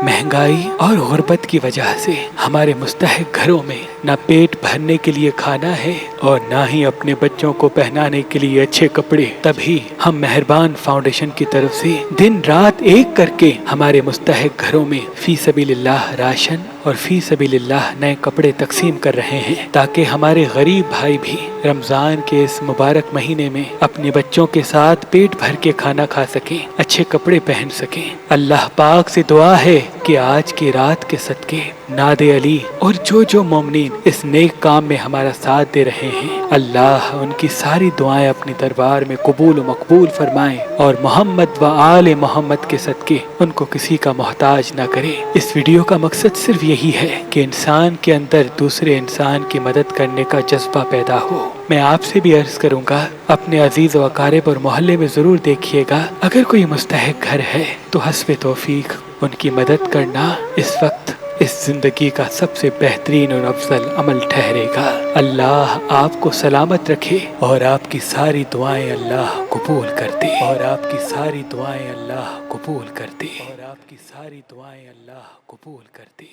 महंगाई और गुर्बत की वजह से हमारे मुस्तहक घरों में ना पेट भरने के लिए खाना है और ना ही अपने बच्चों को पहनाने के लिए अच्छे कपड़े। तभी हम मेहरबान फाउंडेशन की तरफ से दिन रात एक करके हमारे मुस्तहक घरों में फी सबीलिल्लाह राशन और फी सबीलिल्लाह नए कपड़े तकसीम कर रहे हैं, ताकि हमारे गरीब भाई भी रमजान के इस मुबारक महीने में अपने बच्चों के साथ पेट भर के खाना खा सकें, अच्छे कपड़े पहन सकें। अल्लाह पाक से दुआ है कि आज की रात के सदके नादे अली और जो मोमिनीन इस नेक काम में हमारा साथ दे रहे हैं, अल्लाह उनकी सारी दुआएं अपने दरबार में कबूल व मकबूल फरमाएं और मोहम्मद व आले मोहम्मद के सदके उनको किसी का मोहताज ना करे। इस वीडियो का मकसद सिर्फ यही है कि इंसान के अंदर दूसरे इंसान की मदद करने का जज्बा पैदा हो। मैं आपसे भी अर्ज करूंगा, अपने अजीज व अकारिब और मोहल्ले में जरूर देखिएगा, अगर कोई मुस्तहक घर है तो हस्बे तौफीक उनकी मदद करना इस वक्त इस जिंदगी का सबसे बेहतरीन और अफजल अमल ठहरेगा। अल्लाह आपको सलामत रखे और आपकी सारी दुआएं अल्लाह कबूल कर दे और आपकी सारी दुआएं अल्लाह कबूल कर दे और आपकी सारी दुआएं अल्लाह कबूल कर दे।